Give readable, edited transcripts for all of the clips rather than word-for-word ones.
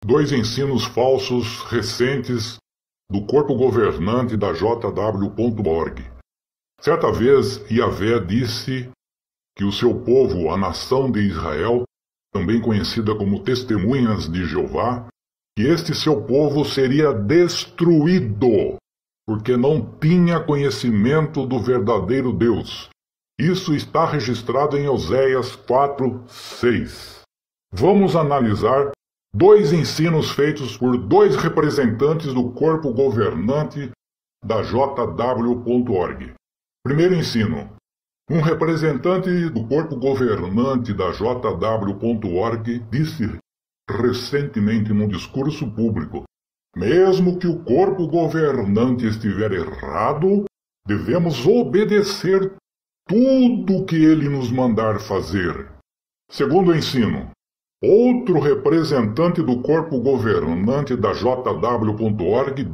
Dois ensinos falsos recentes do corpo governante da JW.org. Certa vez, Yahvé disse que o seu povo, a nação de Israel, também conhecida como Testemunhas de Jeová, que este seu povo seria destruído, porque não tinha conhecimento do verdadeiro Deus. Isso está registrado em Oséias 4:6. Vamos analisar dois ensinos feitos por dois representantes do corpo governante da JW.org. Primeiro ensino. Um representante do corpo governante da JW.org disse recentemente num discurso público: mesmo que o corpo governante estiver errado, devemos obedecer tudo o que ele nos mandar fazer. Segundo ensino. Outro representante do corpo governante da JW.org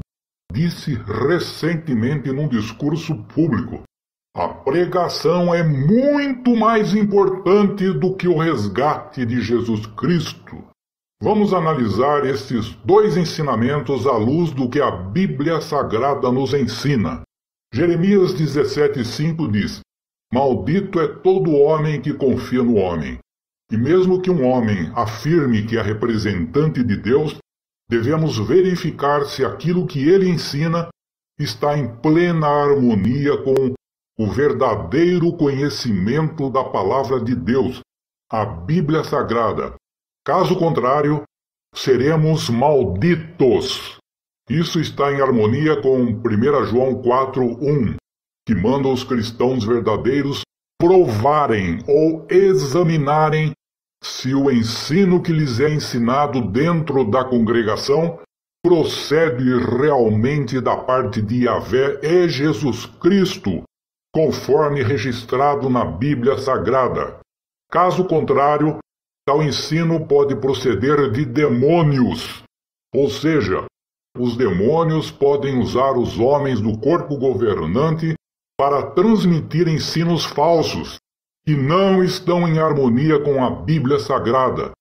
disse recentemente num discurso público: a pregação é muito mais importante do que o resgate de Jesus Cristo. Vamos analisar esses dois ensinamentos à luz do que a Bíblia Sagrada nos ensina. Jeremias 17:5 diz: maldito é todo homem que confia no homem. E mesmo que um homem afirme que é representante de Deus, devemos verificar se aquilo que ele ensina está em plena harmonia com o verdadeiro conhecimento da Palavra de Deus, a Bíblia Sagrada. Caso contrário, seremos malditos. Isso está em harmonia com 1 João 4:1, que manda os cristãos verdadeiros provarem ou examinarem se o ensino que lhes é ensinado dentro da congregação procede realmente da parte de Yahvé e Jesus Cristo, conforme registrado na Bíblia Sagrada. Caso contrário, tal ensino pode proceder de demônios, ou seja, os demônios podem usar os homens do corpo governante para transmitir ensinos falsos, que não estão em harmonia com a Bíblia Sagrada.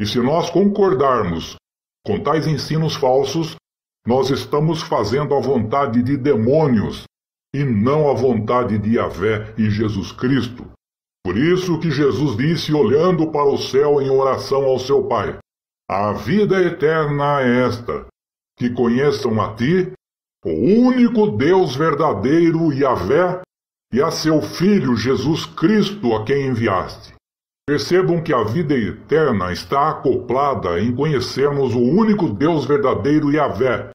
E se nós concordarmos com tais ensinos falsos, nós estamos fazendo a vontade de demônios e não a vontade de Yahvé e Jesus Cristo. Por isso que Jesus disse, olhando para o céu em oração ao seu Pai: a vida eterna é esta, que conheçam a Ti, o único Deus verdadeiro, Yahvé, e a seu Filho Jesus Cristo, a quem enviaste. Percebam que a vida eterna está acoplada em conhecermos o único Deus verdadeiro, Yahvé,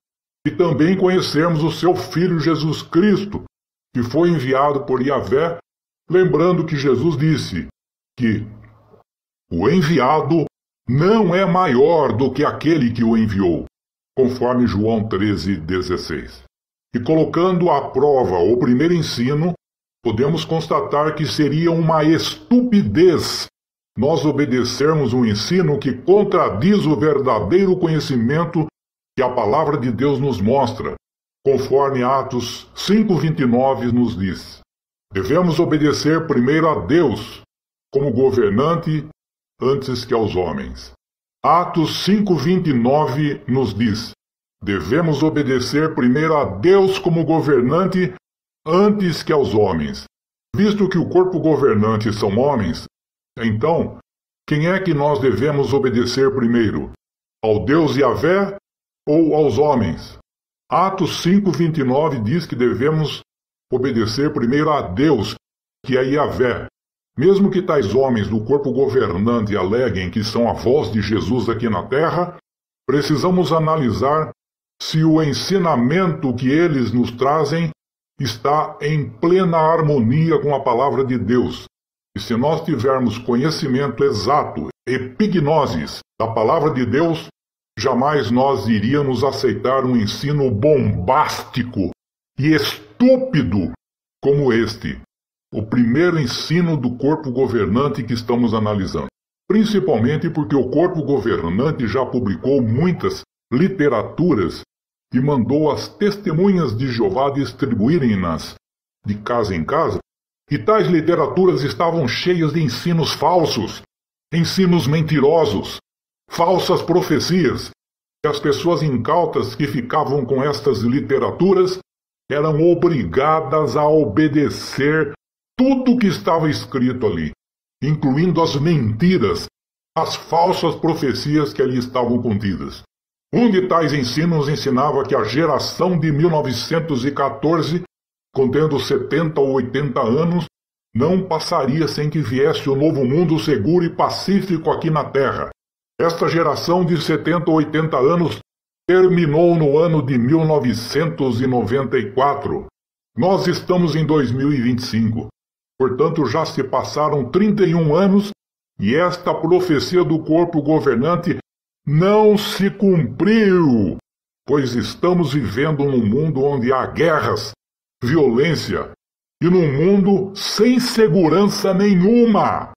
e também conhecermos o seu Filho Jesus Cristo, que foi enviado por Yahvé, lembrando que Jesus disse que o enviado não é maior do que aquele que o enviou, conforme João 13:16. E colocando à prova o primeiro ensino, podemos constatar que seria uma estupidez nós obedecermos um ensino que contradiz o verdadeiro conhecimento que a Palavra de Deus nos mostra, conforme Atos 5:29 nos diz. Devemos obedecer primeiro a Deus, como governante, antes que aos homens. Atos 5:29 nos diz: devemos obedecer primeiro a Deus como governante, antes que aos homens. Visto que o corpo governante são homens, então, quem é que nós devemos obedecer primeiro? Ao Deus Yahvé ou aos homens? Atos 5:29 diz que devemos obedecer primeiro a Deus, que é Yahvé. Mesmo que tais homens do corpo governante aleguem que são a voz de Jesus aqui na terra, precisamos analisar se o ensinamento que eles nos trazem está em plena harmonia com a Palavra de Deus. E se nós tivermos conhecimento exato, epignosis, da Palavra de Deus, jamais nós iríamos aceitar um ensino bombástico e estúpido como este, o primeiro ensino do corpo governante que estamos analisando. Principalmente porque o corpo governante já publicou muitas literaturas e mandou as testemunhas de Jeová distribuírem-nas de casa em casa, e tais literaturas estavam cheias de ensinos falsos, ensinos mentirosos, falsas profecias, E as pessoas incautas que ficavam com estas literaturas eram obrigadas a obedecer tudo que estava escrito ali, incluindo as mentiras, as falsas profecias que ali estavam contidas. Um de tais ensinos ensinava que a geração de 1914, contendo 70 ou 80 anos, não passaria sem que viesse o novo mundo seguro e pacífico aqui na Terra. Esta geração de 70 ou 80 anos terminou no ano de 1994. Nós estamos em 2025. Portanto, já se passaram 31 anos e esta profecia do corpo governante não se cumpriu, pois estamos vivendo num mundo onde há guerras, violência e num mundo sem segurança nenhuma.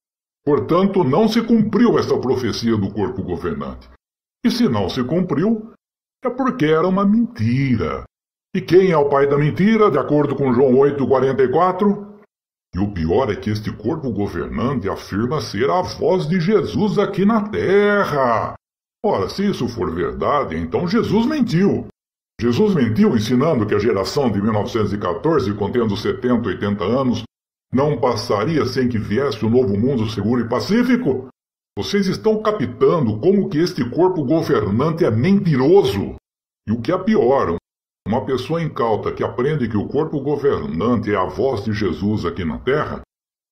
Portanto, não se cumpriu esta profecia do corpo governante. E se não se cumpriu, é porque era uma mentira. E quem é o pai da mentira, de acordo com João 8,44? E o pior é que este corpo governante afirma ser a voz de Jesus aqui na Terra. Ora, se isso for verdade, então Jesus mentiu. Jesus mentiu ensinando que a geração de 1914, contendo 70, 80 anos, não passaria sem que viesse um novo mundo seguro e pacífico? Vocês estão captando como que este corpo governante é mentiroso. E o que é pior, uma pessoa incauta que aprende que o corpo governante é a voz de Jesus aqui na Terra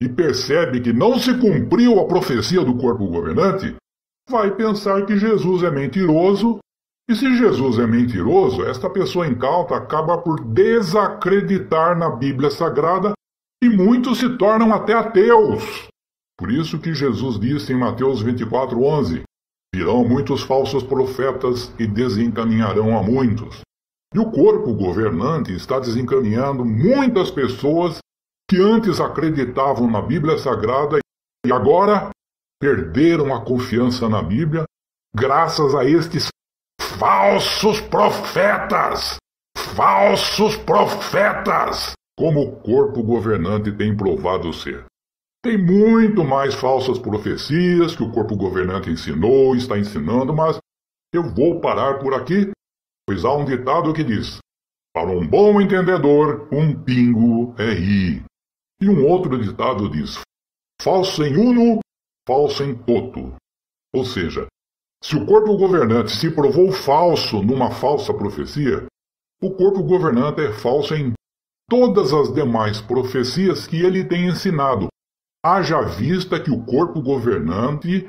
e percebe que não se cumpriu a profecia do corpo governante, vai pensar que Jesus é mentiroso. E se Jesus é mentiroso, esta pessoa incauta acaba por desacreditar na Bíblia Sagrada e muitos se tornam até ateus. Por isso que Jesus disse em Mateus 24:11, virão muitos falsos profetas e desencaminharão a muitos. E o corpo governante está desencaminhando muitas pessoas que antes acreditavam na Bíblia Sagrada e agora perderam a confiança na Bíblia graças a estes falsos profetas! Falsos profetas! Como o corpo governante tem provado ser. Tem muito mais falsas profecias que o corpo governante ensinou e está ensinando, mas eu vou parar por aqui, pois há um ditado que diz: para um bom entendedor, um pingo é i. E um outro ditado diz: falso em uno, falso em toto. Ou seja, se o corpo governante se provou falso numa falsa profecia, o corpo governante é falso em todas as demais profecias que ele tem ensinado. Haja vista que o corpo governante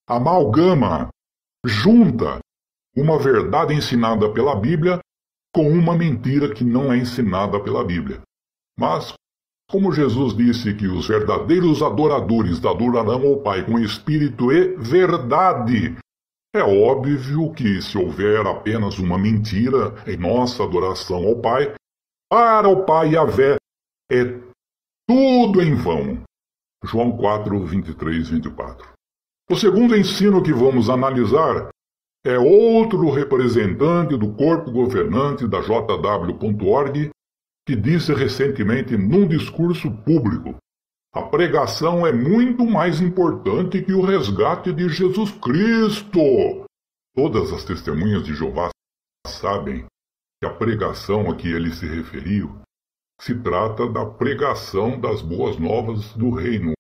amalgama, junta uma verdade ensinada pela Bíblia com uma mentira que não é ensinada pela Bíblia. Mas, como Jesus disse que os verdadeiros adoradores adorarão ao Pai com espírito e verdade, é óbvio que se houver apenas uma mentira em nossa adoração ao Pai, para o Pai Yahvé é tudo em vão. João 4, 23, 24. O segundo ensino que vamos analisar é outro representante do corpo governante da JW.org que disse recentemente num discurso público: a pregação é muito mais importante que o resgate de Jesus Cristo. Todas as testemunhas de Jeová sabem que a pregação a que ele se referiu se trata da pregação das boas novas do reino,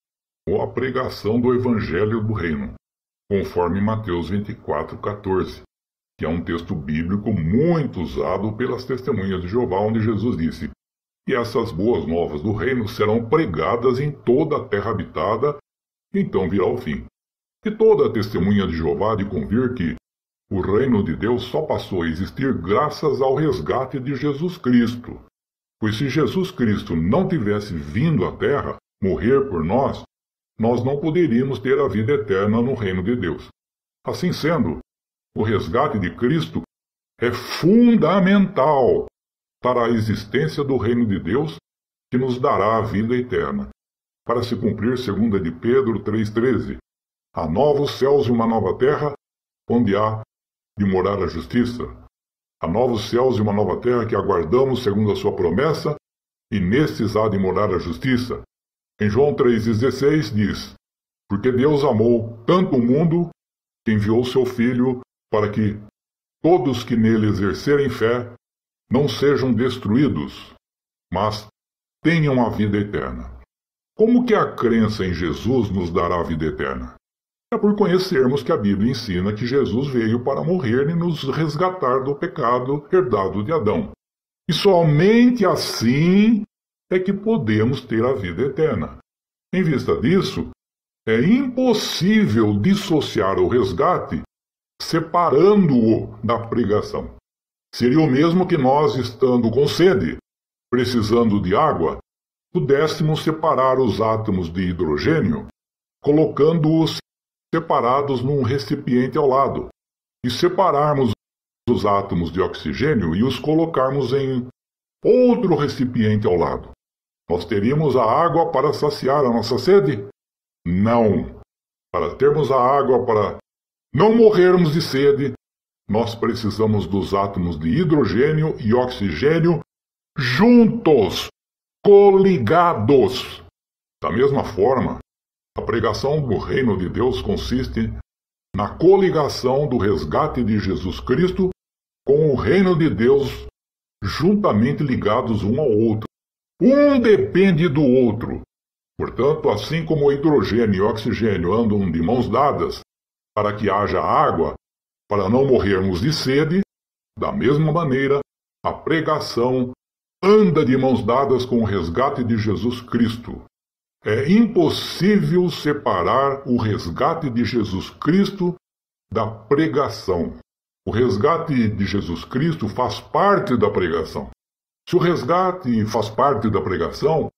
ou a pregação do evangelho do reino, conforme Mateus 24:14, que é um texto bíblico muito usado pelas testemunhas de Jeová, onde Jesus disse: e essas boas novas do reino serão pregadas em toda a terra habitada, e então virá o fim. E toda a testemunha de Jeová há de convir que o reino de Deus só passou a existir graças ao resgate de Jesus Cristo. Pois se Jesus Cristo não tivesse vindo à terra morrer por nós, nós não poderíamos ter a vida eterna no reino de Deus. Assim sendo, o resgate de Cristo é fundamental para a existência do reino de Deus, que nos dará a vida eterna. Para se cumprir 2 de Pedro 3,13, há novos céus e uma nova terra, onde há de morar a justiça. Há novos céus e uma nova terra que aguardamos segundo a sua promessa, e nestes há de morar a justiça. Em João 3,16 diz: porque Deus amou tanto o mundo que enviou seu Filho para que todos que nele exercerem fé não sejam destruídos, mas tenham a vida eterna. Como que a crença em Jesus nos dará a vida eterna? É por conhecermos que a Bíblia ensina que Jesus veio para morrer e nos resgatar do pecado herdado de Adão. E somente assim é que podemos ter a vida eterna. Em vista disso, é impossível dissociar o resgate separando-o da pregação. Seria o mesmo que nós, estando com sede, precisando de água, pudéssemos separar os átomos de hidrogênio, colocando-os separados num recipiente ao lado, e separarmos os átomos de oxigênio e os colocarmos em outro recipiente ao lado. Nós teríamos a água para saciar a nossa sede? Não. Para termos a água para não morrermos de sede, nós precisamos dos átomos de hidrogênio e oxigênio juntos, coligados. Da mesma forma, a pregação do reino de Deus consiste na coligação do resgate de Jesus Cristo com o reino de Deus juntamente ligados um ao outro. Um depende do outro. Portanto, assim como o hidrogênio e o oxigênio andam de mãos dadas para que haja água, para não morrermos de sede, da mesma maneira, a pregação anda de mãos dadas com o resgate de Jesus Cristo. É impossível separar o resgate de Jesus Cristo da pregação. O resgate de Jesus Cristo faz parte da pregação. Se o resgate faz parte da pregação,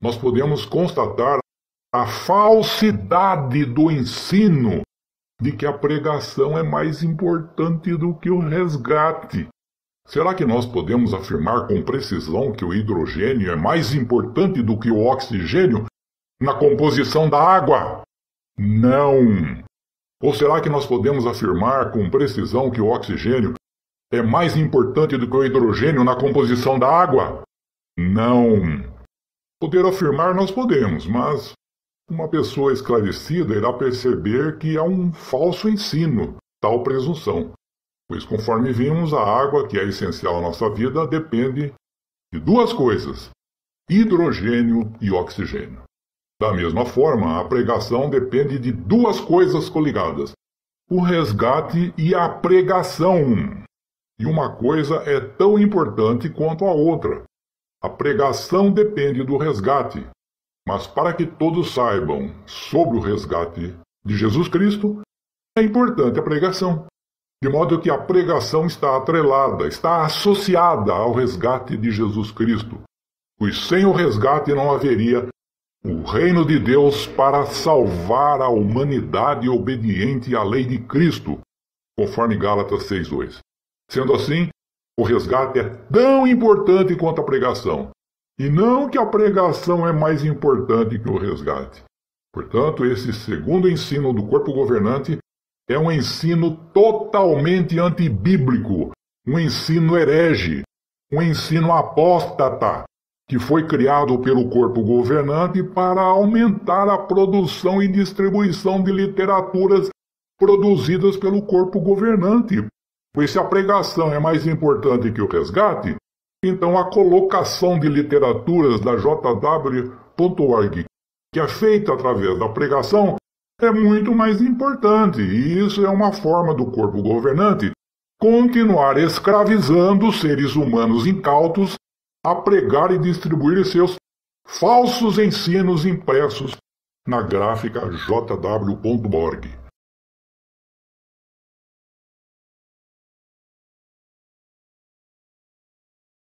nós podemos constatar a falsidade do ensino de que a pregação é mais importante do que o resgate. Será que nós podemos afirmar com precisão que o hidrogênio é mais importante do que o oxigênio na composição da água? Não! Ou será que nós podemos afirmar com precisão que o oxigênio é mais importante do que o hidrogênio na composição da água? Não! Poder afirmar nós podemos, mas uma pessoa esclarecida irá perceber que há um falso ensino, tal presunção. Pois conforme vimos, a água, que é essencial à nossa vida, depende de duas coisas: hidrogênio e oxigênio. Da mesma forma, a pregação depende de duas coisas coligadas: o resgate e a pregação. E uma coisa é tão importante quanto a outra. A pregação depende do resgate. Mas para que todos saibam sobre o resgate de Jesus Cristo, é importante a pregação. De modo que a pregação está atrelada, está associada ao resgate de Jesus Cristo. Pois sem o resgate não haveria o reino de Deus para salvar a humanidade obediente à lei de Cristo, conforme Gálatas 6:2. Sendo assim, o resgate é tão importante quanto a pregação, e não que a pregação é mais importante que o resgate. Portanto, esse segundo ensino do corpo governante é um ensino totalmente antibíblico, um ensino herege, um ensino apóstata, que foi criado pelo corpo governante para aumentar a produção e distribuição de literaturas produzidas pelo corpo governante. Pois se a pregação é mais importante que o resgate, então a colocação de literaturas da JW.org, que é feita através da pregação, é muito mais importante, e isso é uma forma do corpo governante continuar escravizando os seres humanos incautos a pregar e distribuir seus falsos ensinos impressos na gráfica JW.org.